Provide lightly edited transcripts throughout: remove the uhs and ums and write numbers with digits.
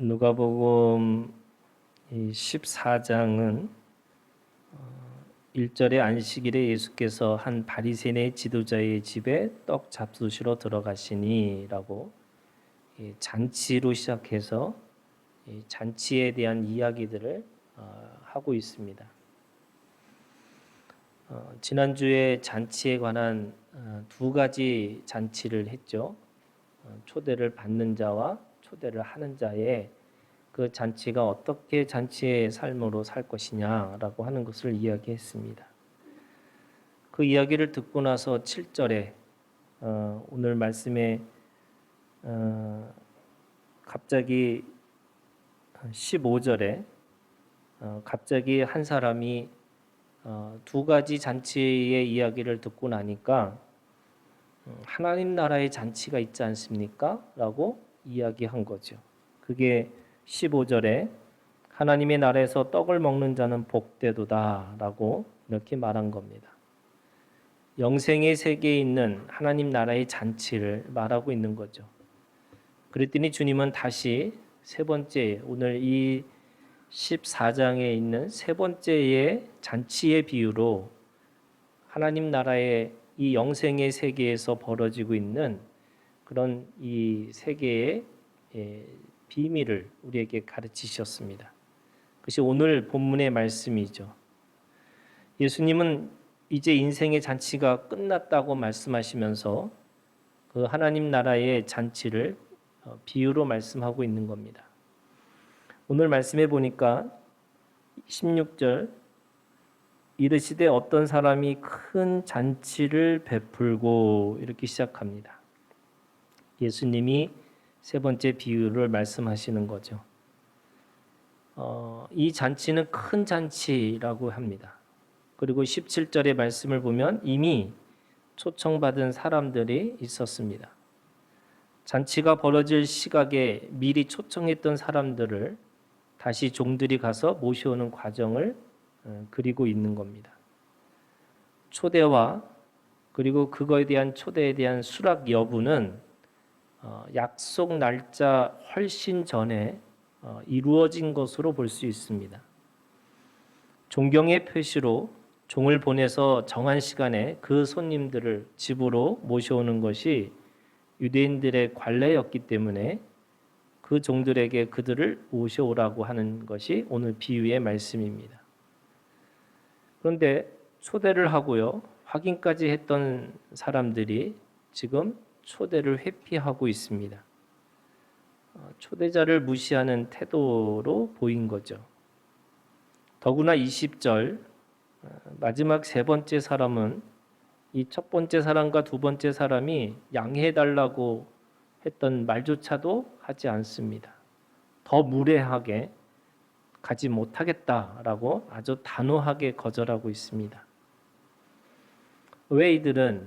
누가복음 14장은 1절의 안식일에 예수께서 한 바리새인의 지도자의 집에 떡 잡수시러 들어가시니라고 잔치로 시작해서 잔치에 대한 이야기들을 하고 있습니다. 지난주에 잔치에 관한 두 가지 잔치를 했죠. 초대를 받는 자와 초대를 하는 자의 그 잔치가 어떻게 잔치의 삶으로 살 것이냐라고 하는 것을 이야기했습니다. 그 이야기를 듣고 나서 7절에 오늘 말씀에 갑자기 15절에 갑자기 한 사람이 두 가지 잔치의 이야기를 듣고 나니까 하나님 나라의 잔치가 있지 않습니까? 라고 이야기한 거죠. 그게 15절에 하나님의 나라에서 떡을 먹는 자는 복되도다 라고 이렇게 말한 겁니다. 영생의 세계에 있는 하나님 나라의 잔치를 말하고 있는 거죠. 그랬더니 주님은 다시 세 번째, 오늘 이 14장에 있는 세 번째의 잔치의 비유로 하나님 나라의 이 영생의 세계에서 벌어지고 있는 그런 이 세계의 비밀을 우리에게 가르치셨습니다. 그것이 오늘 본문의 말씀이죠. 예수님은 이제 인생의 잔치가 끝났다고 말씀하시면서 그 하나님 나라의 잔치를 비유로 말씀하고 있는 겁니다. 오늘 말씀해 보니까 16절 이르시되 어떤 사람이 큰 잔치를 베풀고 이렇게 시작합니다. 예수님이 세 번째 비유를 말씀하시는 거죠. 이 잔치는 큰 잔치라고 합니다. 그리고 17절의 말씀을 보면 이미 초청받은 사람들이 있었습니다. 잔치가 벌어질 시각에 미리 초청했던 사람들을 다시 종들이 가서 모셔오는 과정을 그리고 있는 겁니다. 초대와 그리고 그거에 대한 초대에 대한 수락 여부는 약속 날짜 훨씬 전에 이루어진 것으로 볼 수 있습니다. 존경의 표시로 종을 보내서 정한 시간에 그 손님들을 집으로 모셔오는 것이 유대인들의 관례였기 때문에 그 종들에게 그들을 모셔오라고 하는 것이 오늘 비유의 말씀입니다. 그런데 초대를 하고요, 확인까지 했던 사람들이 지금 초대를 회피하고 있습니다. 초대자를 무시하는 태도로 보인 거죠. 더구나 20절 마지막 세 번째 사람은 이 첫 번째 사람과 두 번째 사람이 양해해달라고 했던 말조차도 하지 않습니다. 더 무례하게 가지 못하겠다라고 아주 단호하게 거절하고 있습니다. 왜 이들은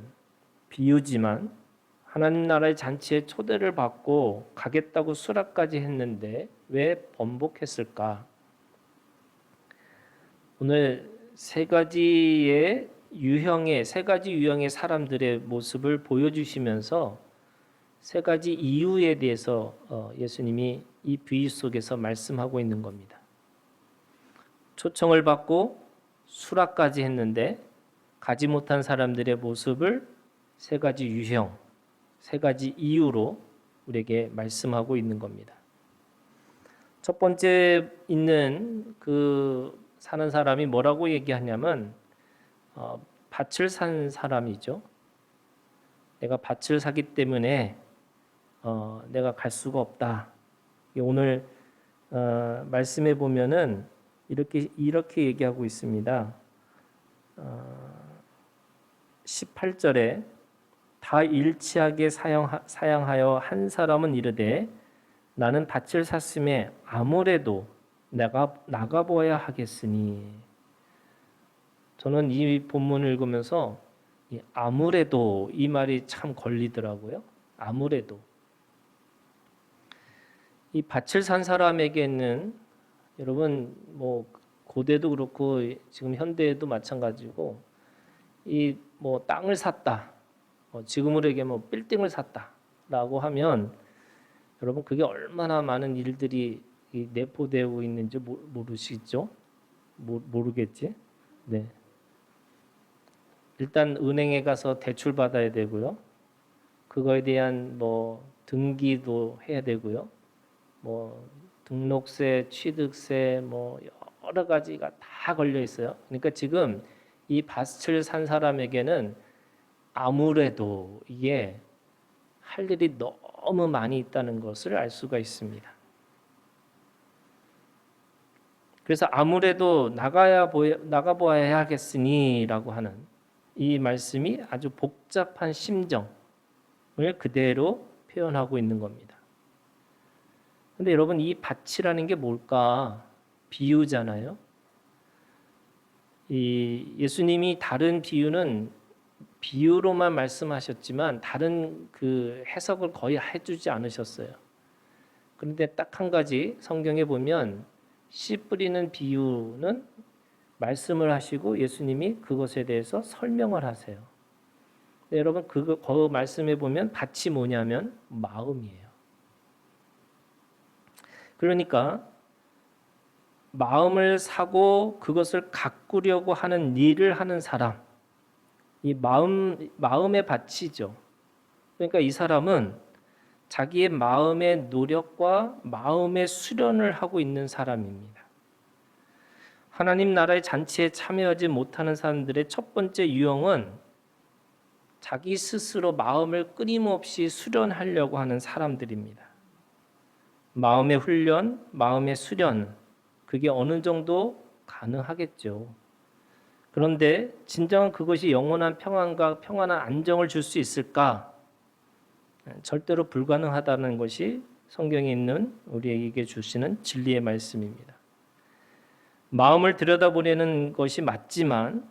비유지만 하나님 나라의 잔치에 초대를 받고 가겠다고 수락까지 했는데 왜 번복했을까? 오늘 세 가지 유형의 사람들의 모습을 보여주시면서 세 가지 이유에 대해서 예수님이 이 비유 속에서 말씀하고 있는 겁니다. 초청을 받고 수락까지 했는데 가지 못한 사람들의 모습을 세 가지 유형, 세 가지 이유로 우리에게 말씀하고 있는 겁니다. 첫 번째 있는 그 사는 사람이 뭐라고 얘기하냐면 밭을 산 사람이죠. 내가 밭을 사기 때문에 내가 갈 수가 없다. 오늘 말씀해 보면은 이렇게 얘기하고 있습니다. 18절에 다 일치하게 사양하여 한 사람은 이르되 나는 밭을 샀음에 아무래도 내가 나가보아야 하겠으니. 저는 이 본문을 읽으면서 아무래도 이 말이 참 걸리더라고요. 아무래도 이 밭을 산 사람에게는 여러분 뭐 고대도 그렇고 지금 현대에도 마찬가지고 이 뭐 땅을 샀다, 지금으로 얘기하면 빌딩을 샀다라고 하면 여러분 그게 얼마나 많은 일들이 내포되고 있는지 모르시죠? 모르겠지? 네. 일단 은행에 가서 대출 받아야 되고요. 그거에 대한 뭐 등기도 해야 되고요. 뭐 등록세, 취득세 뭐 여러 가지가 다 걸려 있어요. 그러니까 지금 이 밭을 산 사람에게는 아무래도 이게 할 일이 너무 많이 있다는 것을 알 수가 있습니다. 그래서 아무래도 나가보아야 하겠으니라고 하는 이 말씀이 아주 복잡한 심정을 그대로 표현하고 있는 겁니다. 근데 여러분 이 밭이라는 게 뭘까? 비유잖아요. 이 예수님이 다른 비유는 비유로만 말씀하셨지만 다른 그 해석을 거의 해주지 않으셨어요. 그런데 딱 한 가지 성경에 보면 씨 뿌리는 비유는 말씀을 하시고 예수님이 그것에 대해서 설명을 하세요. 여러분 그 말씀에 보면 밭이 뭐냐면 마음이에요. 그러니까 마음을 사고 그것을 가꾸려고 하는 일을 하는 사람, 이 마음의 밭이죠. 그러니까 이 사람은 자기의 마음의 노력과 마음의 수련을 하고 있는 사람입니다. 하나님 나라의 잔치에 참여하지 못하는 사람들의 첫 번째 유형은 자기 스스로 마음을 끊임없이 수련하려고 하는 사람들입니다. 마음의 훈련, 마음의 수련, 그게 어느 정도 가능하겠죠. 그런데 진정한 그것이 영원한 평안과 평안한 안정을 줄 수 있을까? 절대로 불가능하다는 것이 성경에 있는 우리에게 주시는 진리의 말씀입니다. 마음을 들여다보려는 것이 맞지만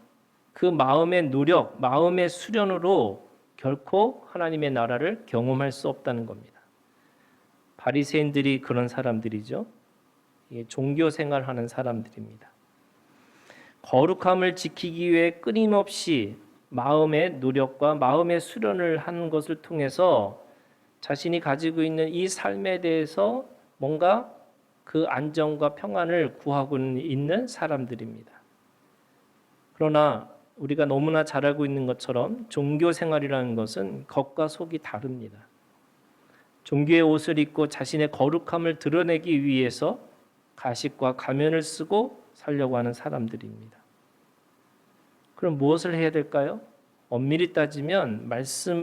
그 마음의 노력, 마음의 수련으로 결코 하나님의 나라를 경험할 수 없다는 겁니다. 바리새인들이 그런 사람들이죠. 종교 생활하는 사람들입니다. 거룩함을 지키기 위해 끊임없이 마음의 노력과 마음의 수련을 하는 것을 통해서 자신이 가지고 있는 이 삶에 대해서 뭔가 그 안정과 평안을 구하고 있는 사람들입니다. 그러나 우리가 너무나 잘 알고 있는 것처럼 종교 생활이라는 것은 겉과 속이 다릅니다. 종교의 옷을 입고 자신의 거룩함을 드러내기 위해서 가식과 가면을 쓰고 살려고 하는 사람들입니다. 그럼 무엇을 해야 될까요? 엄밀히 따지면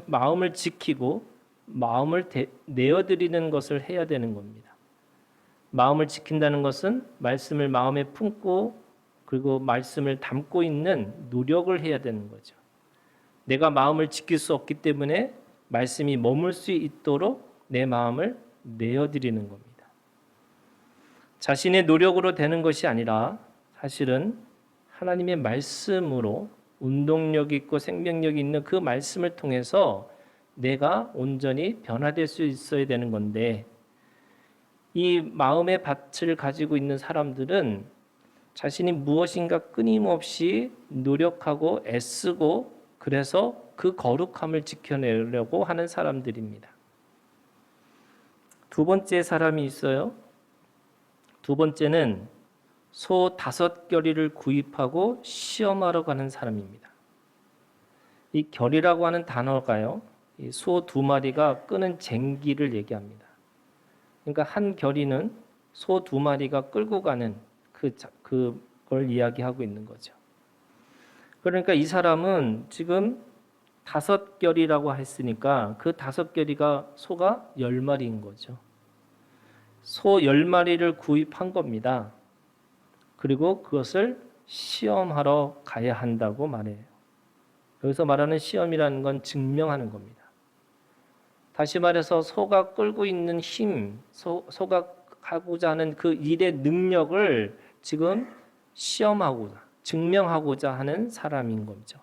마음을 지키고 마음을 내어드리는 것을 해야 되는 겁니다. 마음을 지킨다는 것은 말씀을 마음에 품고 그리고 말씀을 담고 있는 노력을 해야 되는 거죠. 내가 마음을 지킬 수 없기 때문에 말씀이 머물 수 있도록 내 마음을 내어드리는 겁니다. 자신의 노력으로 되는 것이 아니라 사실은 하나님의 말씀으로 운동력 있고 생명력 있는 그 말씀을 통해서 내가 온전히 변화될 수 있어야 되는 건데 이 마음의 밭을 가지고 있는 사람들은 자신이 무엇인가 끊임없이 노력하고 애쓰고 그래서 그 거룩함을 지켜내려고 하는 사람들입니다. 두 번째 사람이 있어요. 두 번째는 소 5겨리를 구입하고 시험하러 가는 사람입니다. 이 겨리라고 하는 단어가요. 소 2마리가 끄는 쟁기를 얘기합니다. 그러니까 한 겨리는 소 2마리가 끌고 가는 그걸 이야기하고 있는 거죠. 그러니까 이 사람은 지금 5겨리라고 했으니까 그 5겨리가 소가 10마리인 거죠. 소 10마리를 구입한 겁니다. 그리고 그것을 시험하러 가야 한다고 말해요. 여기서 말하는 시험이라는 건 증명하는 겁니다. 다시 말해서 소가 끌고 있는 힘, 소가 하고자 하는 그 일의 능력을 지금 시험하고자, 증명하고자 하는 사람인 거죠.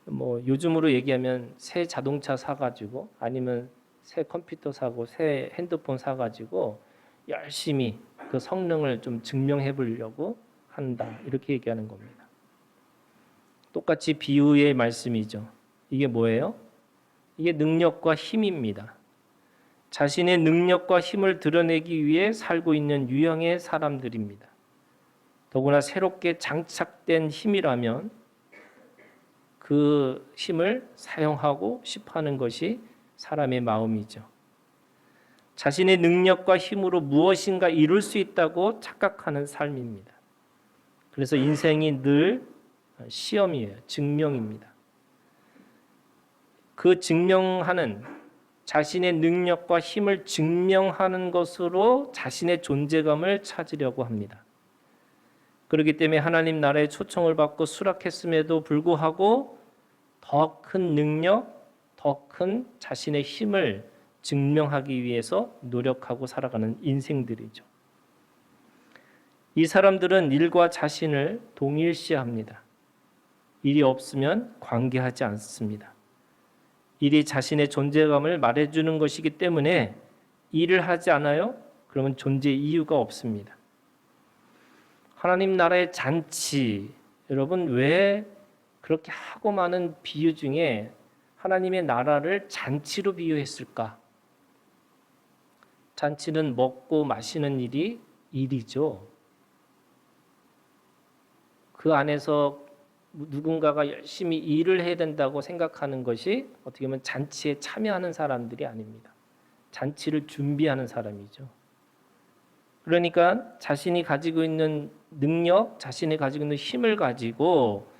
뭐 요즘으로 얘기하면 새 자동차 사가지고 아니면 새 컴퓨터 사고 새 핸드폰 사가지고 열심히 그 성능을 좀 증명해 보려고 한다. 이렇게 얘기하는 겁니다. 똑같이 비유의 말씀이죠. 이게 뭐예요? 이게 능력과 힘입니다. 자신의 능력과 힘을 드러내기 위해 살고 있는 유형의 사람들입니다. 더구나 새롭게 장착된 힘이라면 그 힘을 사용하고 싶어하는 것이 사람의 마음이죠. 자신의 능력과 힘으로 무엇인가 이룰 수 있다고 착각하는 삶입니다. 그래서 인생이 늘 시험이에요. 증명입니다. 그 증명하는 자신의 능력과 힘을 증명하는 것으로 자신의 존재감을 찾으려고 합니다. 그렇기 때문에 하나님 나라의 초청을 받고 수락했음에도 불구하고 더 큰 능력, 더 큰 자신의 힘을 증명하기 위해서 노력하고 살아가는 인생들이죠. 이 사람들은 일과 자신을 동일시합니다. 일이 없으면 관계하지 않습니다. 일이 자신의 존재감을 말해주는 것이기 때문에 일을 하지 않아요? 그러면 존재 이유가 없습니다. 하나님 나라의 잔치, 여러분 왜 그렇게 하고 많은 비유 중에 하나님의 나라를 잔치로 비유했을까? 잔치는 먹고 마시는 일이죠. 그 안에서 누군가가 열심히 일을 해야 된다고 생각하는 것이 어떻게 보면 잔치에 참여하는 사람들이 아닙니다. 잔치를 준비하는 사람이죠. 그러니까 자신이 가지고 있는 능력, 자신이 가지고 있는 힘을 가지고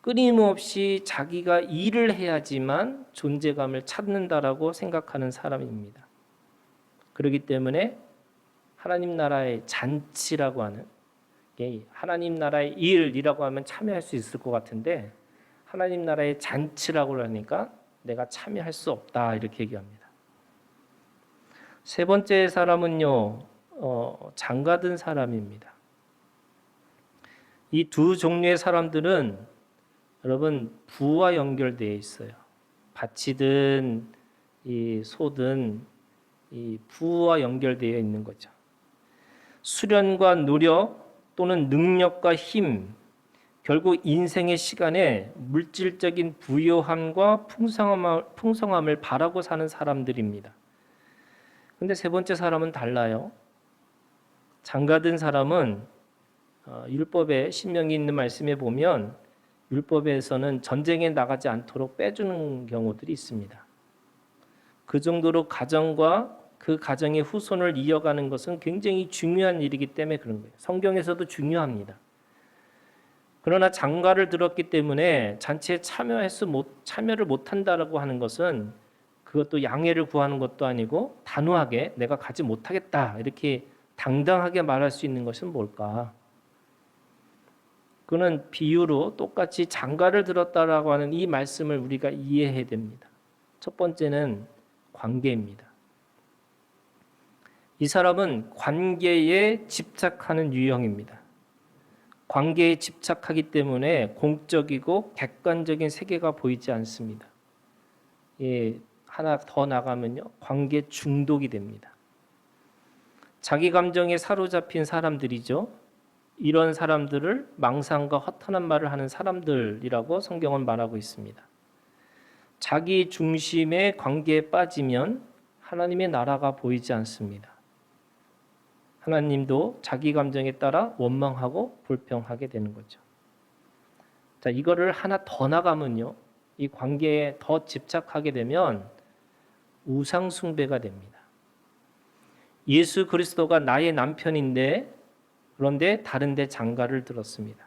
끊임없이 자기가 일을 해야지만 존재감을 찾는다라고 생각하는 사람입니다. 그렇기 때문에 하나님 나라의 잔치라고 하는, 하나님 나라의 일이라고 하면 참여할 수 있을 것 같은데 하나님 나라의 잔치라고 하니까 내가 참여할 수 없다 이렇게 얘기합니다. 세 번째 사람은요, 장가든 사람입니다. 이 두 종류의 사람들은 여러분 부와 연결되어 있어요. 밭이든 이 소든 이 부와 연결되어 있는 거죠. 수련과 노력 또는 능력과 힘, 결국 인생의 시간에 물질적인 부요함과 풍성함을 바라고 사는 사람들입니다. 근데 세 번째 사람은 달라요. 장가든 사람은 율법에 신명이 있는 말씀에 보면 율법에서는 전쟁에 나가지 않도록 빼주는 경우들이 있습니다. 그 정도로 가정과 그 가정의 후손을 이어가는 것은 굉장히 중요한 일이기 때문에 그런 거예요. 성경에서도 중요합니다. 그러나 장가를 들었기 때문에 잔치에 참여를 못한다라고 하는 것은 그것도 양해를 구하는 것도 아니고 단호하게 내가 가지 못하겠다 이렇게 당당하게 말할 수 있는 것은 뭘까? 그는 비유로 똑같이 장가를 들었다라고 하는 이 말씀을 우리가 이해해야 됩니다. 첫 번째는 관계입니다. 이 사람은 관계에 집착하는 유형입니다. 관계에 집착하기 때문에 공적이고 객관적인 세계가 보이지 않습니다. 하나 더 나가면요, 관계 중독이 됩니다. 자기 감정에 사로잡힌 사람들이죠. 이런 사람들을 망상과 허탄한 말을 하는 사람들이라고 성경은 말하고 있습니다. 자기 중심의 관계에 빠지면 하나님의 나라가 보이지 않습니다. 하나님도 자기 감정에 따라 원망하고 불평하게 되는 거죠. 자, 이거를 하나 더 나가면요, 이 관계에 더 집착하게 되면 우상 숭배가 됩니다. 예수 그리스도가 나의 남편인데 그런데 다른 데 장가를 들었습니다.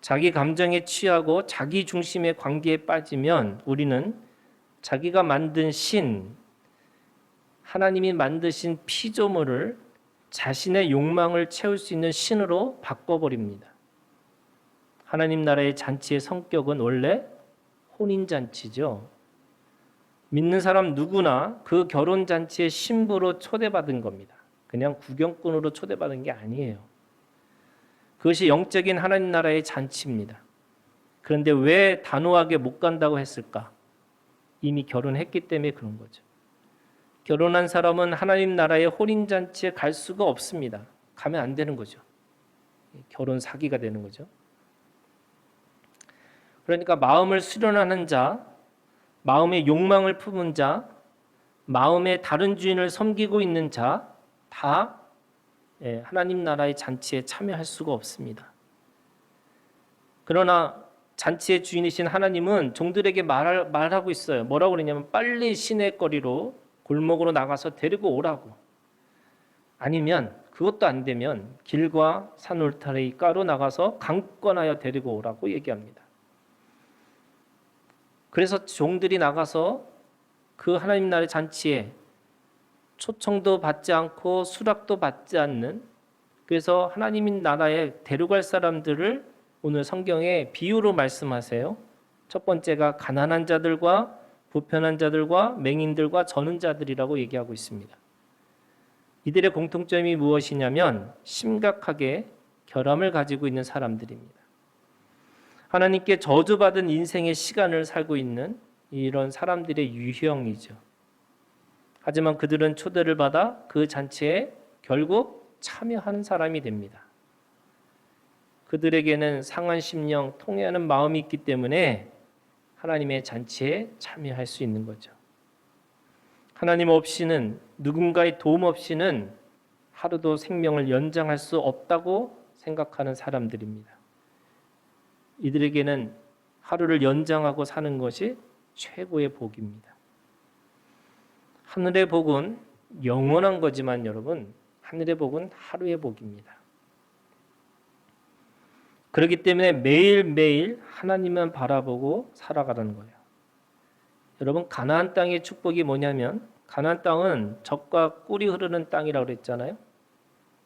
자기 감정에 취하고 자기 중심의 관계에 빠지면 우리는 자기가 만든 신, 하나님이 만드신 피조물을 자신의 욕망을 채울 수 있는 신으로 바꿔버립니다. 하나님 나라의 잔치의 성격은 원래 혼인잔치죠. 믿는 사람 누구나 그 결혼잔치의 신부로 초대받은 겁니다. 그냥 구경꾼으로 초대받은 게 아니에요. 그것이 영적인 하나님 나라의 잔치입니다. 그런데 왜 단호하게 못 간다고 했을까? 이미 결혼했기 때문에 그런 거죠. 결혼한 사람은 하나님 나라의 혼인잔치에 갈 수가 없습니다. 가면 안 되는 거죠. 결혼 사기가 되는 거죠. 그러니까 마음을 수련하는 자, 마음의 욕망을 품은 자, 마음에 다른 주인을 섬기고 있는 자 다 하나님 나라의 잔치에 참여할 수가 없습니다. 그러나 잔치의 주인이신 하나님은 종들에게 말하고 있어요. 뭐라고 그러냐면 빨리 시내거리로 골목으로 나가서 데리고 오라고. 아니면 그것도 안 되면 길과 산 울타리가로 나가서 강권하여 데리고 오라고 얘기합니다. 그래서 종들이 나가서 그 하나님 나라의 잔치에 초청도 받지 않고 수락도 받지 않는, 그래서 하나님 나라에 데려갈 사람들을 오늘 성경에 비유로 말씀하세요. 첫 번째가 가난한 자들과 불편한 자들과 맹인들과 저는 자들이라고 얘기하고 있습니다. 이들의 공통점이 무엇이냐면 심각하게 결함을 가지고 있는 사람들입니다. 하나님께 저주받은 인생의 시간을 살고 있는 이런 사람들의 유형이죠. 하지만 그들은 초대를 받아 그 잔치에 결국 참여하는 사람이 됩니다. 그들에게는 상한 심령, 통회하는 마음이 있기 때문에 하나님의 잔치에 참여할 수 있는 거죠. 하나님 없이는, 누군가의 도움 없이는 하루도 생명을 연장할 수 없다고 생각하는 사람들입니다. 이들에게는 하루를 연장하고 사는 것이 최고의 복입니다. 하늘의 복은 영원한 거지만 여러분, 하늘의 복은 하루의 복입니다. 그렇기 때문에 매일매일 하나님만 바라보고 살아가라는 거예요. 여러분, 가나안 땅의 축복이 뭐냐면, 가나안 땅은 젖과 꿀이 흐르는 땅이라고 그랬잖아요.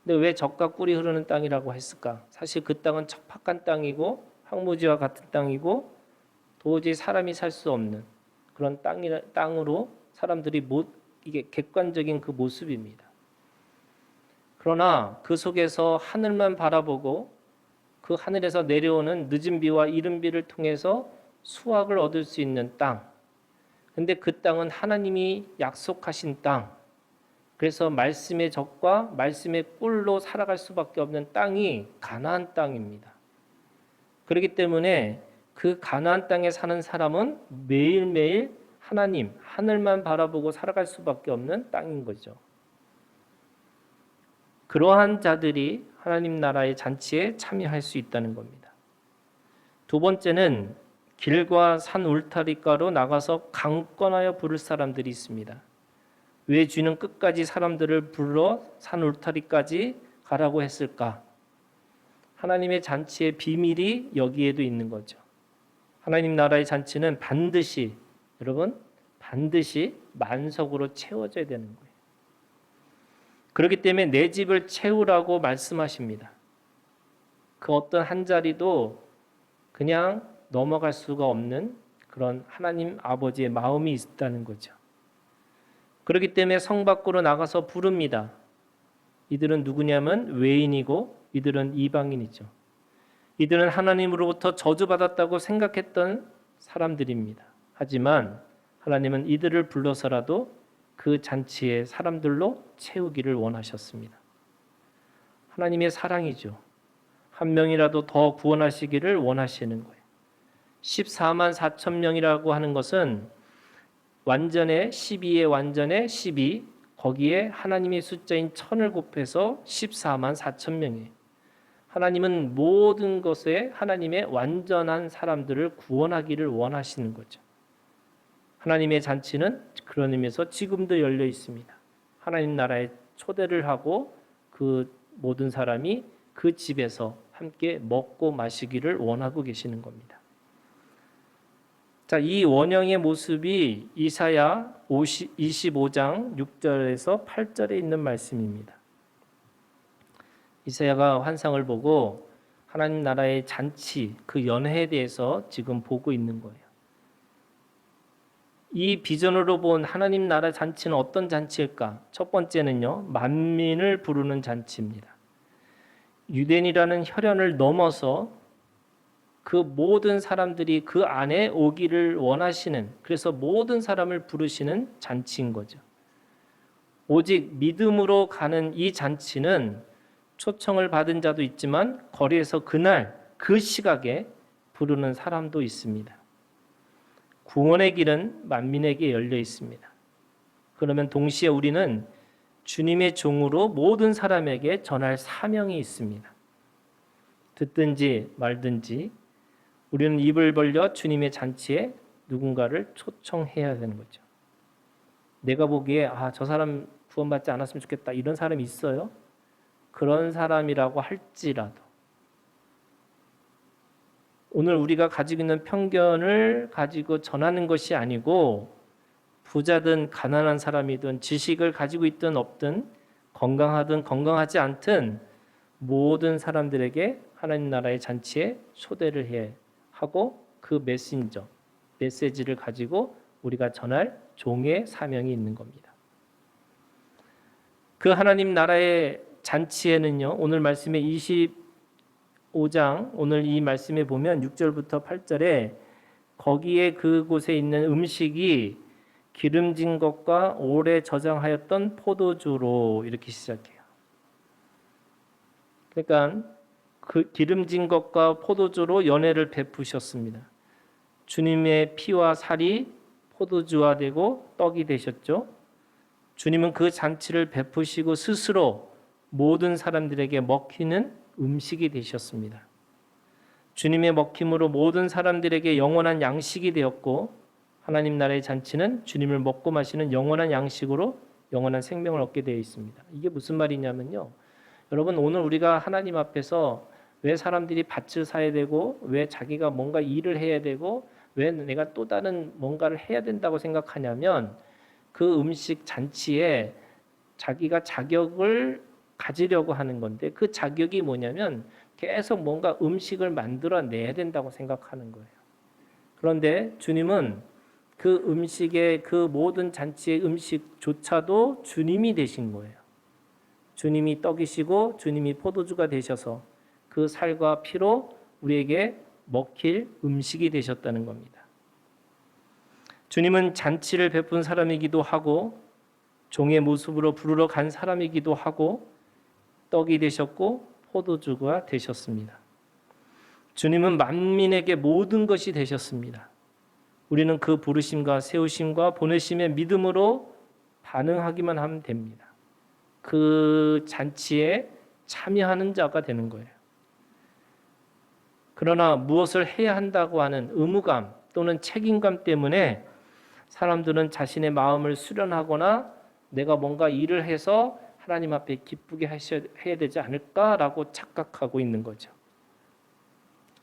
근데 왜 젖과 꿀이 흐르는 땅이라고 했을까? 사실 그 땅은 척박한 땅이고 황무지와 같은 땅이고 도저히 사람이 살 수 없는 그런 땅으로 사람들이 이게 객관적인 그 모습입니다. 그러나 그 속에서 하늘만 바라보고 그 하늘에서 내려오는 늦은 비와 이른 비를 통해서 수확을 얻을 수 있는 땅. 근데 그 땅은 하나님이 약속하신 땅. 그래서 말씀의 젖과 말씀의 꿀로 살아갈 수밖에 없는 땅이 가나안 땅입니다. 그렇기 때문에 그 가나안 땅에 사는 사람은 매일매일 하나님, 하늘만 바라보고 살아갈 수밖에 없는 땅인 거죠. 그러한 자들이 하나님 나라의 잔치에 참여할 수 있다는 겁니다. 두 번째는 길과 산 울타리가로 나가서 강권하여 부를 사람들이 있습니다. 왜 주는 끝까지 사람들을 불러 산 울타리까지 가라고 했을까? 하나님의 잔치의 비밀이 여기에도 있는 거죠. 하나님 나라의 잔치는 반드시, 여러분, 반드시 만석으로 채워져야 되는 거예요. 그렇기 때문에 내 집을 채우라고 말씀하십니다. 그 어떤 한 자리도 그냥 넘어갈 수가 없는 그런 하나님 아버지의 마음이 있다는 거죠. 그렇기 때문에 성 밖으로 나가서 부릅니다. 이들은 누구냐면 외인이고 이들은 이방인이죠. 이들은 하나님으로부터 저주받았다고 생각했던 사람들입니다. 하지만 하나님은 이들을 불러서라도 그 잔치의 사람들로 채우기를 원하셨습니다. 하나님의 사랑이죠. 한 명이라도 더 구원하시기를 원하시는 거예요. 14만 4천 명이라고 하는 것은 완전의 12의 완전의 12, 거기에 하나님의 숫자인 1000을 곱해서 14만 4천 명이에요. 하나님은 모든 것에 하나님의 완전한 사람들을 구원하기를 원하시는 거죠. 하나님의 잔치는 그런 의미에서 지금도 열려 있습니다. 하나님 나라에 초대를 하고 그 모든 사람이 그 집에서 함께 먹고 마시기를 원하고 계시는 겁니다. 자, 이 원형의 모습이 이사야 25장 6절에서 8절에 있는 말씀입니다. 이사야가 환상을 보고 하나님 나라의 잔치, 그 연회에 대해서 지금 보고 있는 거예요. 이 비전으로 본 하나님 나라 잔치는 어떤 잔치일까? 첫 번째는요, 만민을 부르는 잔치입니다. 유대인이라는 혈연을 넘어서 그 모든 사람들이 그 안에 오기를 원하시는, 그래서 모든 사람을 부르시는 잔치인 거죠. 오직 믿음으로 가는 이 잔치는 초청을 받은 자도 있지만 거리에서 그날 그 시각에 부르는 사람도 있습니다. 구원의 길은 만민에게 열려 있습니다. 그 그러면 동시에 우리는 주님의 종으로 모든 사람에게 전할 사명이 있습니다. 듣든지 말든지 우리는 입을 벌려 주님의 잔치에 누군가를 초청해야 되는 거죠. 내가 보기에 저 사람 구원받지 않았으면 좋겠다 이런 사람이 있어요? 그런 사람이라고 할지라도 오늘 우리가 가지고 있는 편견을 가지고 전하는 것이 아니고 부자든 가난한 사람이든 지식을 가지고 있든 없든 건강하든 건강하지 않든 모든 사람들에게 하나님 나라의 잔치에 초대를 해야 하고 그 메시지를 가지고 우리가 전할 종의 사명이 있는 겁니다. 그 하나님 나라의 잔치에는요. 오늘 말씀의 25장 오늘 이 말씀에 보면 6절부터 8절에 거기에 그곳에 있는 음식이 기름진 것과 오래 저장하였던 포도주로 이렇게 시작해요. 그러니까 그 기름진 것과 포도주로 연회를 베푸셨습니다. 주님의 피와 살이 포도주가 되고 떡이 되셨죠. 주님은 그 잔치를 베푸시고 스스로 모든 사람들에게 먹히는 음식이 되셨습니다. 주님의 먹힘으로 모든 사람들에게 영원한 양식이 되었고 하나님 나라의 잔치는 주님을 먹고 마시는 영원한 양식으로 영원한 생명을 얻게 되어 있습니다. 이게 무슨 말이냐면요. 여러분 오늘 우리가 하나님 앞에서 왜 사람들이 밭을 사야 되고 왜 자기가 뭔가 일을 해야 되고 왜 내가 또 다른 뭔가를 해야 된다고 생각하냐면 그 음식 잔치에 자기가 자격을 가지려고 하는 건데 그 자격이 뭐냐면 계속 뭔가 음식을 만들어내야 된다고 생각하는 거예요. 그런데 주님은 그 음식의 그 모든 잔치의 음식조차도 주님이 되신 거예요. 주님이 떡이시고 주님이 포도주가 되셔서 그 살과 피로 우리에게 먹힐 음식이 되셨다는 겁니다. 주님은 잔치를 베푼 사람이기도 하고 종의 모습으로 부르러 간 사람이기도 하고 떡이 되셨고 포도주가 되셨습니다. 주님은 만민에게 모든 것이 되셨습니다. 우리는 그 부르심과 세우심과 보내심의 믿음으로 반응하기만 하면 됩니다. 그 잔치에 참여하는 자가 되는 거예요. 그러나 무엇을 해야 한다고 하는 의무감 또는 책임감 때문에 사람들은 자신의 마음을 수련하거나 내가 뭔가 일을 해서 하나님 앞에 기쁘게 해야 되지 않을까라고 착각하고 있는 거죠.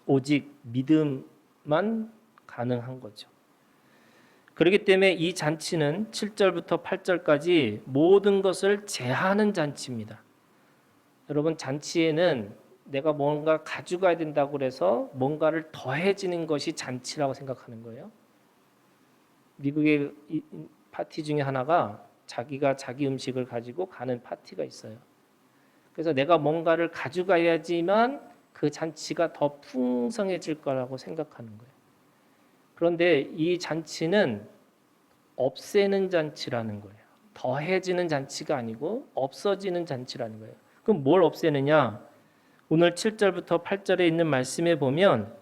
오직 믿음만 가능한 거죠. 그렇기 때문에 이 잔치는 7절부터 8절까지 모든 것을 제하는 잔치입니다. 여러분 잔치에는 내가 뭔가 가져가야 된다고 해서 뭔가를 더해지는 것이 잔치라고 생각하는 거예요. 미국의 파티 중에 하나가 자기가 자기 음식을 가지고 가는 파티가 있어요. 그래서 내가 뭔가를 가져가야지만 그 잔치가 더 풍성해질 거라고 생각하는 거예요. 그런데 이 잔치는 없애는 잔치라는 거예요. 더해지는 잔치가 아니고 없어지는 잔치라는 거예요. 그럼 뭘 없애느냐? 오늘 7절부터 8절에 있는 말씀에 보면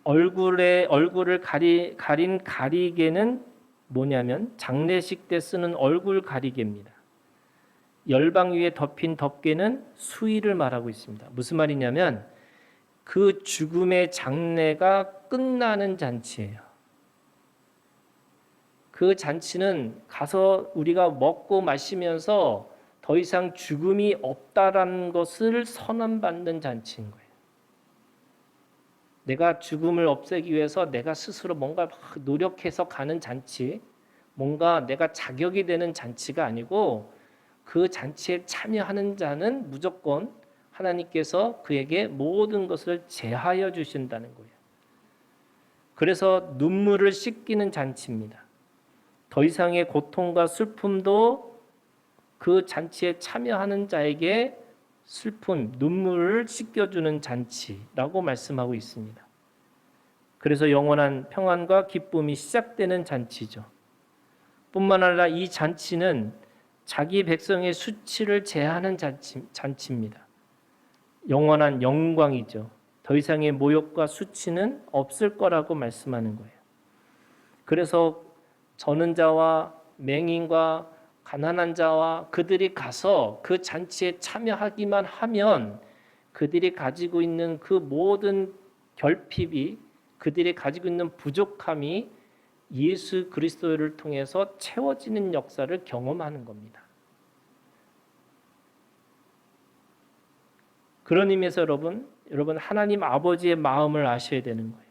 얼굴을 가린 가리개는 뭐냐면 장례식 때 쓰는 얼굴 가리개입니다. 열방 위에 덮인 덮개는 수의를 말하고 있습니다. 무슨 말이냐면 그 죽음의 장례가 끝나는 잔치예요. 그 잔치는 가서 우리가 먹고 마시면서 더 이상 죽음이 없다라는 것을 선언받는 잔치인 거예요. 내가 죽음을 없애기 위해서 내가 스스로 뭔가 막 노력해서 가는 잔치, 뭔가 내가 자격이 되는 잔치가 아니고 그 잔치에 참여하는 자는 무조건 하나님께서 그에게 모든 것을 제하여 주신다는 거예요. 그래서 눈물을 씻기는 잔치입니다. 더 이상의 고통과 슬픔도 그 잔치에 참여하는 자에게 슬픔, 눈물을 씻겨주는 잔치라고 말씀하고 있습니다. 그래서 영원한 평안과 기쁨이 시작되는 잔치죠. 뿐만 아니라 이 잔치는 자기 백성의 수치를 제하는 잔치입니다. 영원한 영광이죠. 더 이상의 모욕과 수치는 없을 거라고 말씀하는 거예요. 그래서 저는 자와 맹인과 가난한 자와 그들이 가서 그 잔치에 참여하기만 하면 그들이 가지고 있는 그 모든 결핍이, 그들이 가지고 있는 부족함이 예수 그리스도를 통해서 채워지는 역사를 경험하는 겁니다. 그런 의미에서 여러분 하나님 아버지의 마음을 아셔야 되는 거예요.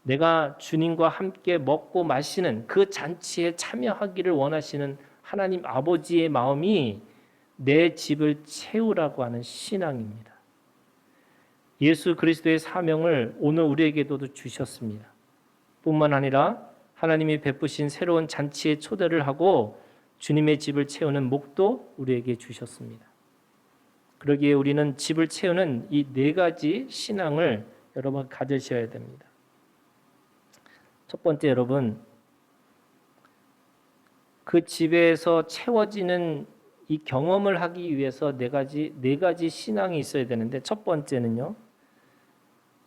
내가 주님과 함께 먹고 마시는 그 잔치에 참여하기를 원하시는 하나님 아버지의 마음이 내 집을 채우라고 하는 신앙입니다. 예수 그리스도의 사명을 오늘 우리에게도 주셨습니다. 뿐만 아니라 하나님이 베푸신 새로운 잔치에 초대를 하고 주님의 집을 채우는 목도 우리에게 주셨습니다. 그러기에 우리는 집을 채우는 이 네 가지 신앙을 여러분 가지셔야 됩니다. 첫 번째, 여러분, 그 집에서 채워지는 이 경험을 하기 위해서 네 가지 신앙이 있어야 되는데, 첫 번째는요,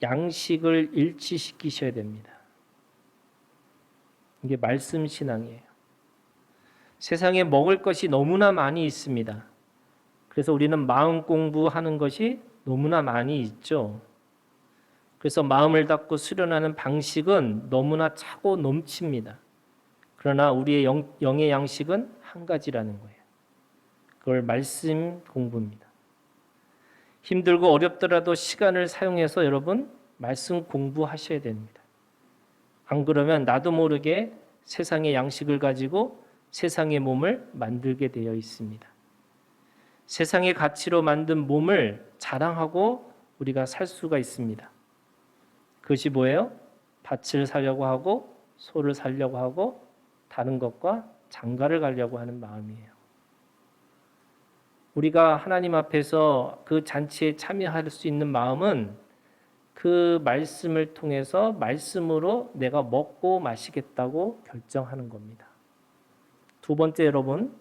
양식을 일치시키셔야 됩니다. 이게 말씀 신앙이에요. 세상에 먹을 것이 너무나 많이 있습니다. 그래서 우리는 마음 공부하는 것이 너무나 많이 있죠. 그래서 마음을 닫고 수련하는 방식은 너무나 차고 넘칩니다. 그러나 우리의 영의 양식은 한 가지라는 거예요. 그걸 말씀 공부입니다. 힘들고 어렵더라도 시간을 사용해서 여러분 말씀 공부하셔야 됩니다. 안 그러면 나도 모르게 세상의 양식을 가지고 세상의 몸을 만들게 되어 있습니다. 세상의 가치로 만든 몸을 자랑하고 우리가 살 수가 있습니다. 그것이 뭐예요? 밭을 사려고 하고 소를 사려고 하고 다른 것과 장가를 가려고 하는 마음이에요. 우리가 하나님 앞에서 그 잔치에 참여할 수 있는 마음은 그 말씀을 통해서 말씀으로 내가 먹고 마시겠다고 결정하는 겁니다. 두 번째, 여러분,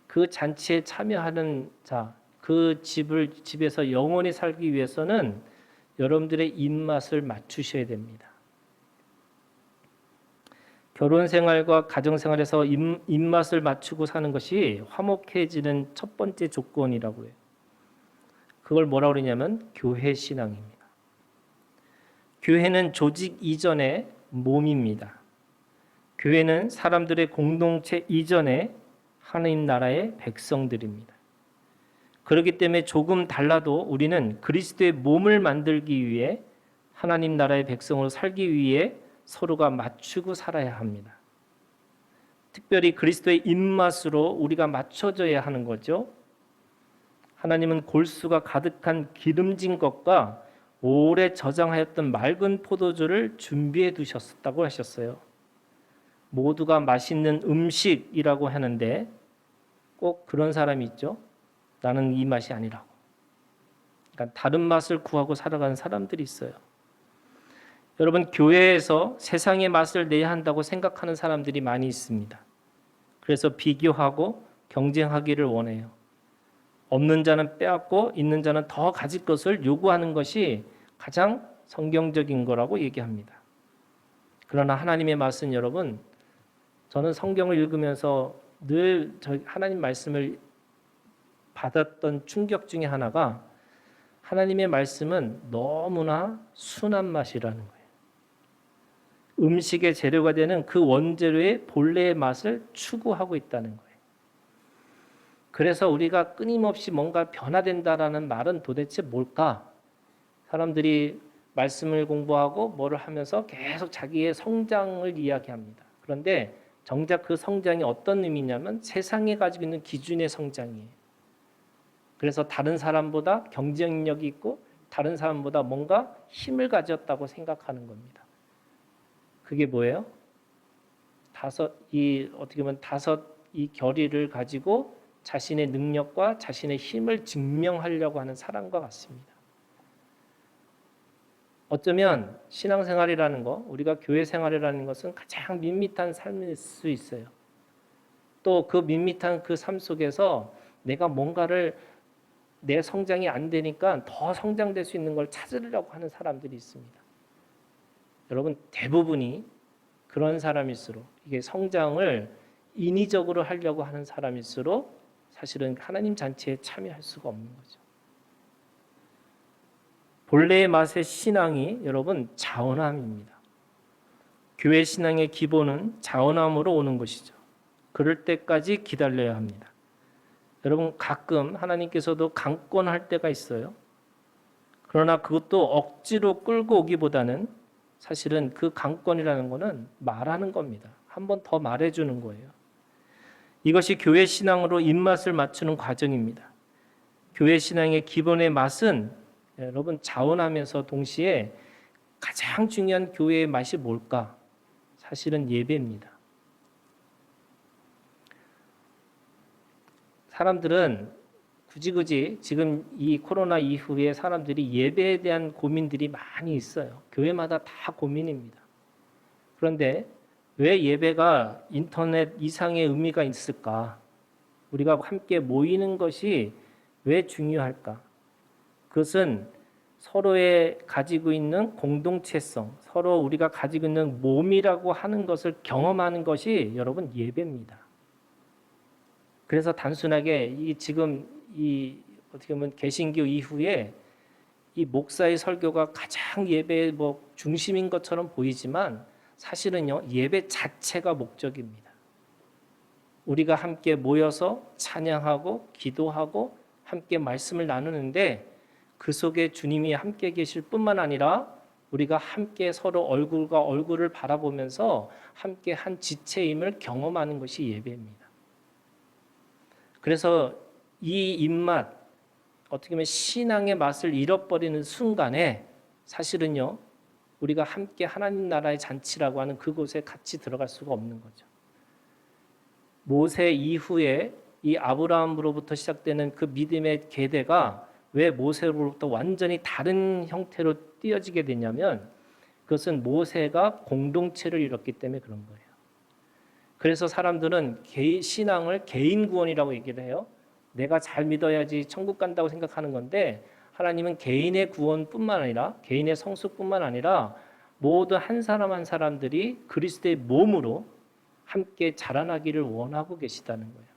그 잔치에 참여하는 자, 그 집에서 영원히 살기 위해서는 여러분들의 입맛을 맞추셔야 됩니다. 결혼 생활과 가정 생활에서 입맛을 맞추고 사는 것이 화목해지는 첫 번째 조건이라고 해요. 그걸 뭐라고 그러냐면 교회 신앙입니다. 교회는 조직 이전의 몸입니다. 교회는 사람들의 공동체 이전의 하나님 나라의 백성들입니다. 그렇기 때문에 조금 달라도 우리는 그리스도의 몸을 만들기 위해 하나님 나라의 백성으로 살기 위해 서로가 맞추고 살아야 합니다. 특별히 그리스도의 입맛으로 우리가 맞춰져야 하는 거죠. 하나님은 골수가 가득한 기름진 것과 오래 저장하였던 맑은 포도주를 준비해 두셨다고 하셨어요. 모두가 맛있는 음식이라고 하는데 꼭 그런 사람이 있죠. 나는 이 맛이 아니라고. 그러니까 다른 맛을 구하고 살아가는 사람들이 있어요. 여러분, 교회에서 세상의 맛을 내야 한다고 생각하는 사람들이 많이 있습니다. 그래서 비교하고 경쟁하기를 원해요. 없는 자는 빼앗고 있는 자는 더 가질 것을 요구하는 것이 가장 성경적인 거라고 얘기합니다. 그러나 하나님의 말씀, 여러분, 저는 성경을 읽으면서 늘 하나님 말씀을 받았던 충격 중에 하나가 하나님의 말씀은 너무나 순한 맛이라는 거예요. 음식의 재료가 되는 그 원재료의 본래의 맛을 추구하고 있다는 거예요. 그래서 우리가 끊임없이 뭔가 변화된다라는 말은 도대체 뭘까? 사람들이 말씀을 공부하고 뭐를 하면서 계속 자기의 성장을 이야기합니다. 그런데 정작 그 성장이 어떤 의미냐면 세상에 가지고 있는 기준의 성장이에요. 그래서 다른 사람보다 경쟁력이 있고 다른 사람보다 뭔가 힘을 가졌다고 생각하는 겁니다. 그게 뭐예요? 어떻게 보면 이 결의를 가지고 자신의 능력과 자신의 힘을 증명하려고 하는 사람과 같습니다. 어쩌면 신앙생활이라는 거, 우리가 교회 생활이라는 것은 가장 밋밋한 삶일 수 있어요. 또 그 밋밋한 그 삶 속에서 내가 뭔가를 내 성장이 안 되니까 더 성장될 수 있는 걸 찾으려고 하는 사람들이 있습니다. 여러분, 대부분이 그런 사람일수록, 이게 성장을 인위적으로 하려고 하는 사람일수록 사실은 하나님 잔치에 참여할 수가 없는 거죠. 본래의 맛의 신앙이 여러분 자원함입니다. 교회 신앙의 기본은 자원함으로 오는 것이죠. 그럴 때까지 기다려야 합니다. 여러분 가끔 하나님께서도 강권할 때가 있어요. 그러나 그것도 억지로 끌고 오기보다는 사실은 그 강권이라는 것은 말하는 겁니다. 한 번 더 말해주는 거예요. 이것이 교회 신앙으로 입맛을 맞추는 과정입니다. 교회 신앙의 기본의 맛은 여러분 자원하면서 동시에 가장 중요한 교회의 맛이 뭘까? 사실은 예배입니다. 사람들은 굳이 지금 이 코로나 이후에 사람들이 예배에 대한 고민들이 많이 있어요. 교회마다 다 고민입니다. 그런데 왜 예배가 인터넷 이상의 의미가 있을까? 우리가 함께 모이는 것이 왜 중요할까? 그것은 서로의 가지고 있는 공동체성, 서로 우리가 가지고 있는 몸이라고 하는 것을 경험하는 것이 여러분 예배입니다. 그래서 단순하게 지금 어떻게 보면 개신교 이후에 이 목사의 설교가 가장 예배의 중심인 것처럼 보이지만 사실은요 예배 자체가 목적입니다. 우리가 함께 모여서 찬양하고 기도하고 함께 말씀을 나누는데 그 속에 주님이 함께 계실 뿐만 아니라 우리가 함께 서로 얼굴과 얼굴을 바라보면서 함께 한 지체임을 경험하는 것이 예배입니다. 그래서 이 입맛, 어떻게 보면 신앙의 맛을 잃어버리는 순간에 사실은요 우리가 함께 하나님 나라의 잔치라고 하는 그곳에 같이 들어갈 수가 없는 거죠. 모세 이후에 이 아브라함으로부터 시작되는 그 믿음의 계대가 왜 모세로부터 완전히 다른 형태로 띄어지게 되냐면 그것은 모세가 공동체를 이뤘기 때문에 그런 거예요. 그래서 사람들은 신앙을 개인 구원이라고 얘기를 해요. 내가 잘 믿어야지 천국 간다고 생각하는 건데 하나님은 개인의 구원뿐만 아니라 개인의 성숙뿐만 아니라 모든 한 사람 한 사람들이 그리스도의 몸으로 함께 자라나기를 원하고 계시다는 거예요.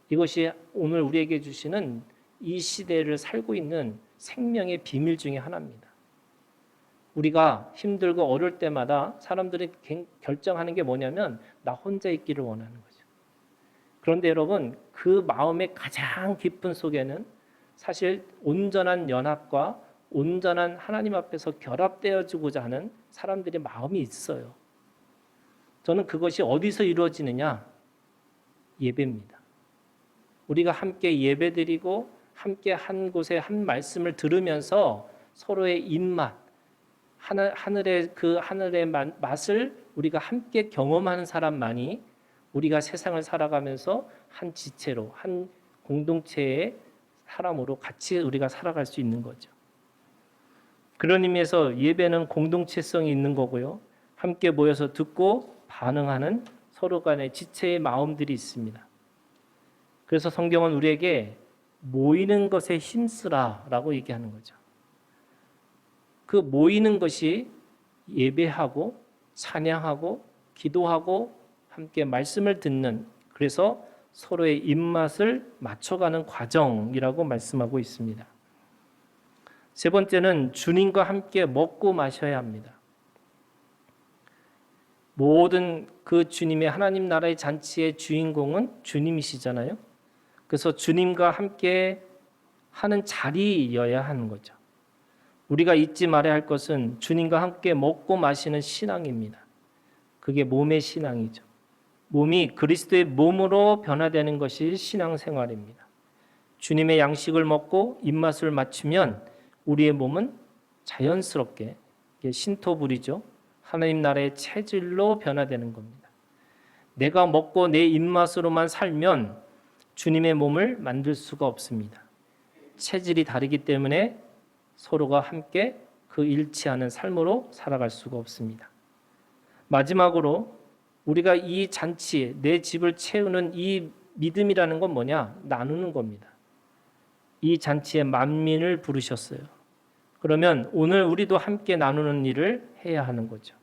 이것이 오늘 우리에게 주시는 이 시대를 살고 있는 생명의 비밀 중에 하나입니다. 우리가 힘들고 어려울 때마다 사람들이 결정하는 게 뭐냐면 나 혼자 있기를 원하는 거죠. 그런데 여러분 그 마음의 가장 깊은 속에는 사실 온전한 연합과 온전한 하나님 앞에서 결합되어지고자 하는 사람들의 마음이 있어요. 저는 그것이 어디서 이루어지느냐? 예배입니다. 우리가 함께 예배드리고 함께 한 곳에 한 말씀을 들으면서 서로의 입맛, 하늘의 맛을 우리가 함께 경험하는 사람만이 우리가 세상을 살아가면서 한 지체로 한 공동체의 사람으로 같이 우리가 살아갈 수 있는 거죠. 그런 의미에서 예배는 공동체성이 있는 거고요. 함께 모여서 듣고 반응하는 서로 간의 지체의 마음들이 있습니다. 그래서 성경은 우리에게 모이는 것에 힘쓰라라고 얘기하는 거죠. 그 모이는 것이 예배하고 찬양하고 기도하고 함께 말씀을 듣는, 그래서 서로의 입맛을 맞춰가는 과정이라고 말씀하고 있습니다. 세 번째는 주님과 함께 먹고 마셔야 합니다. 모든 그 주님의 하나님 나라의 잔치의 주인공은 주님이시잖아요. 그래서 주님과 함께 하는 자리여야 하는 거죠. 우리가 잊지 말아야 할 것은 주님과 함께 먹고 마시는 신앙입니다. 그게 몸의 신앙이죠. 몸이 그리스도의 몸으로 변화되는 것이 신앙생활입니다. 주님의 양식을 먹고 입맛을 맞추면 우리의 몸은 자연스럽게 신토불이죠. 하나님 나라의 체질로 변화되는 겁니다. 내가 먹고 내 입맛으로만 살면 주님의 몸을 만들 수가 없습니다. 체질이 다르기 때문에 서로가 함께 그 일치하는 삶으로 살아갈 수가 없습니다. 마지막으로 우리가 이 잔치, 내 집을 채우는 이 믿음이라는 건 뭐냐? 나누는 겁니다. 이 잔치에 만민을 부르셨어요. 그러면 오늘 우리도 함께 나누는 일을 해야 하는 거죠.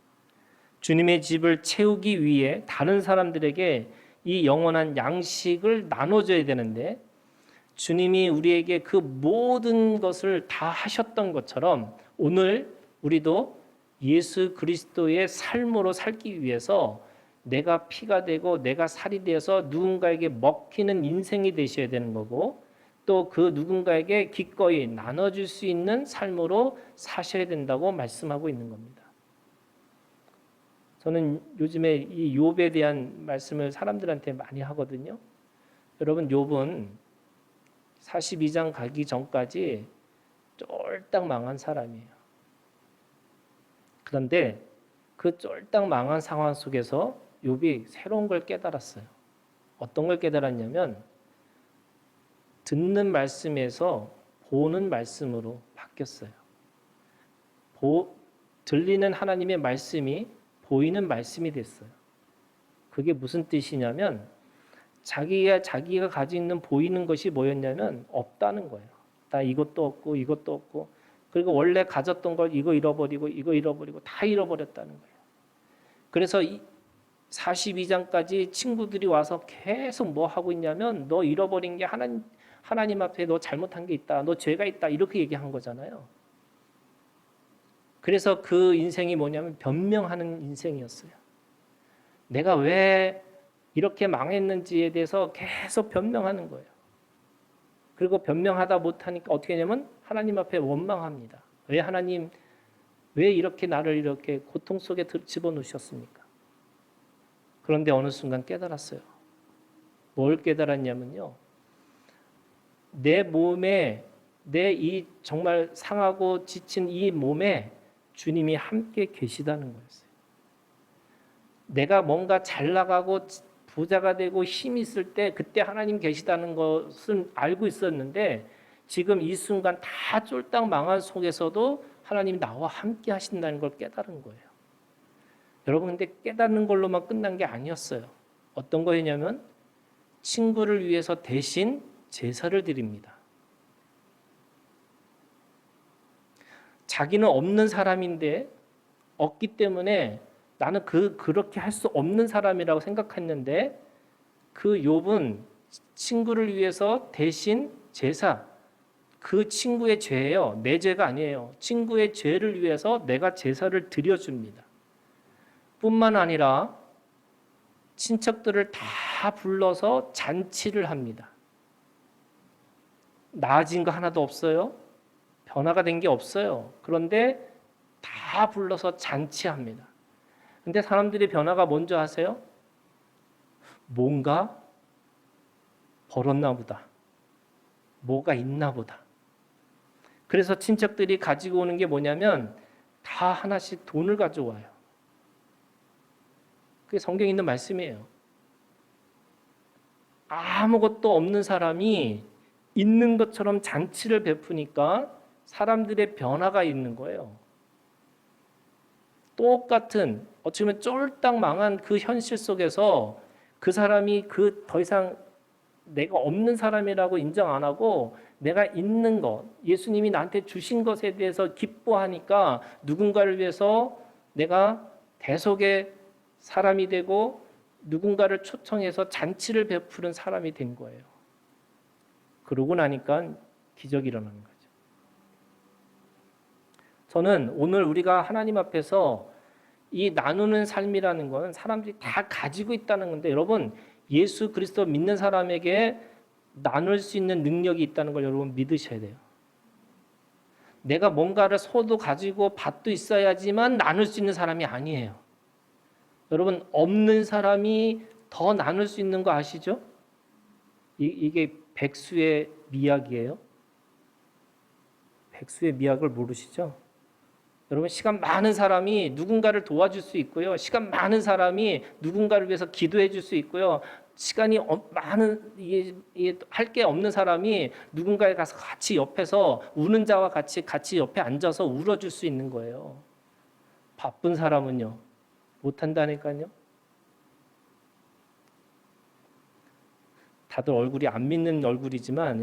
주님의 집을 채우기 위해 다른 사람들에게 이 영원한 양식을 나눠줘야 되는데 주님이 우리에게 그 모든 것을 다 하셨던 것처럼 오늘 우리도 예수 그리스도의 삶으로 살기 위해서 내가 피가 되고 내가 살이 되어서 누군가에게 먹히는 인생이 되셔야 되는 거고 또 그 누군가에게 기꺼이 나눠줄 수 있는 삶으로 사셔야 된다고 말씀하고 있는 겁니다. 저는 요즘에 이 욥에 대한 말씀을 사람들한테 많이 하거든요. 여러분 욥은 42장 가기 전까지 쫄딱 망한 사람이에요. 그런데 그 쫄딱 망한 상황 속에서 욥이 새로운 걸 깨달았어요. 어떤 걸 깨달았냐면 듣는 말씀에서 보는 말씀으로 바뀌었어요. 들리는 하나님의 말씀이 보이는 말씀이 됐어요. 그게 무슨 뜻이냐면 자기가 가지고 있는 보이는 것이 뭐였냐면 없다는 거예요. 나 이것도 없고 이것도 없고 그리고 원래 가졌던 걸 이거 잃어버리고 다 잃어버렸다는 거예요. 그래서 42장까지 친구들이 와서 계속 뭐 하고 있냐면 너 잃어버린 게 하나님 앞에 너 잘못한 게 있다. 너 죄가 있다. 이렇게 얘기한 거잖아요. 그래서 그 인생이 뭐냐면 변명하는 인생이었어요. 내가 왜 이렇게 망했는지에 대해서 계속 변명하는 거예요. 그리고 변명하다 못하니까 어떻게 하냐면 하나님 앞에 원망합니다. 왜 하나님 왜 이렇게 나를 이렇게 고통 속에 집어넣으셨습니까? 그런데 어느 순간 깨달았어요. 뭘 깨달았냐면요. 내 몸에 내 이 정말 상하고 지친 이 몸에 주님이 함께 계시다는 거였어요. 내가 뭔가 잘 나가고 부자가 되고 힘이 있을 때 그때 하나님 계시다는 것은 알고 있었는데 지금 이 순간 다 쫄딱 망한 속에서도 하나님이 나와 함께 하신다는 걸 깨달은 거예요. 여러분 근데 깨닫는 걸로만 끝난 게 아니었어요. 어떤 거였냐면 친구를 위해서 대신 제사를 드립니다. 자기는 없는 사람인데 없기 때문에 나는 그렇게 할 수 없는 사람이라고 생각했는데 그 욥은 친구를 위해서 대신 제사 그 친구의 죄예요. 내 죄가 아니에요. 친구의 죄를 위해서 내가 제사를 드려줍니다. 뿐만 아니라 친척들을 다 불러서 잔치를 합니다. 나아진 거 하나도 없어요. 변화가 된 게 없어요. 그런데 다 불러서 잔치합니다. 근데 사람들이 변화가 뭔지 아세요? 뭔가 벌었나 보다. 뭐가 있나 보다. 그래서 친척들이 가지고 오는 게 뭐냐면 다 하나씩 돈을 가져와요. 그게 성경에 있는 말씀이에요. 아무것도 없는 사람이 있는 것처럼 잔치를 베푸니까 사람들의 변화가 있는 거예요. 똑같은 어찌 보면 쫄딱 망한 그 현실 속에서 그 사람이 더 이상 내가 없는 사람이라고 인정 안 하고 내가 있는 것, 예수님이 나한테 주신 것에 대해서 기뻐하니까 누군가를 위해서 내가 대속의 사람이 되고 누군가를 초청해서 잔치를 베푸는 사람이 된 거예요. 그러고 나니까 기적이 일어나는 거죠. 저는 오늘 우리가 하나님 앞에서 이 나누는 삶이라는 건 사람들이 다 가지고 있다는 건데 여러분 예수 그리스도 믿는 사람에게 나눌 수 있는 능력이 있다는 걸 여러분 믿으셔야 돼요. 내가 뭔가를 소도 가지고 밭도 있어야지만 나눌 수 있는 사람이 아니에요. 여러분 없는 사람이 더 나눌 수 있는 거 아시죠? 이게 백수의 미학이에요. 백수의 미학을 모르시죠? 여러분 시간 많은 사람이 누군가를 도와줄 수 있고요. 시간 많은 사람이 누군가를 위해서 기도해 줄 수 있고요. 시간이 많은 할 게 없는 사람이 누군가에 가서 같이 옆에서 우는 자와 같이 옆에 앉아서 울어줄 수 있는 거예요. 바쁜 사람은요. 못한다니까요. 다들 얼굴이 안 믿는 얼굴이지만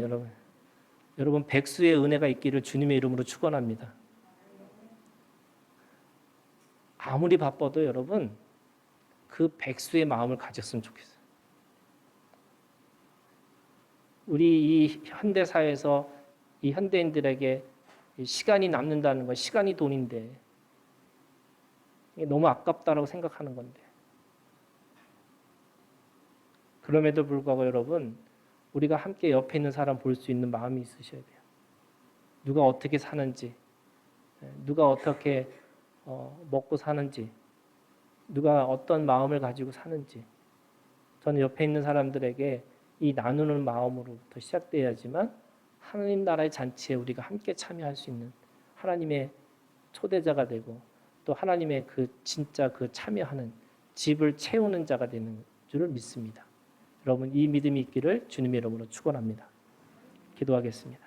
여러분 백수의 은혜가 있기를 주님의 이름으로 축원합니다. 아무리 바빠도 여러분 그 백수의 마음을 가졌으면 좋겠어요. 우리 이 현대 사회에서 이 현대인들에게 시간이 남는다는 건 시간이 돈인데 이게 너무 아깝다라고 생각하는 건데 그럼에도 불구하고 여러분 우리가 함께 옆에 있는 사람 볼 수 있는 마음이 있으셔야 돼요. 누가 어떻게 사는지, 누가 어떻게 먹고 사는지, 누가 어떤 마음을 가지고 사는지 저는 옆에 있는 사람들에게 이 나누는 마음으로부터 시작돼야지만 하나님 나라의 잔치에 우리가 함께 참여할 수 있는 하나님의 초대자가 되고 또 하나님의 그 진짜 그 참여하는 집을 채우는 자가 되는 줄을 믿습니다. 여러분 이 믿음이 있기를 주님의 이름으로 축원합니다. 기도하겠습니다.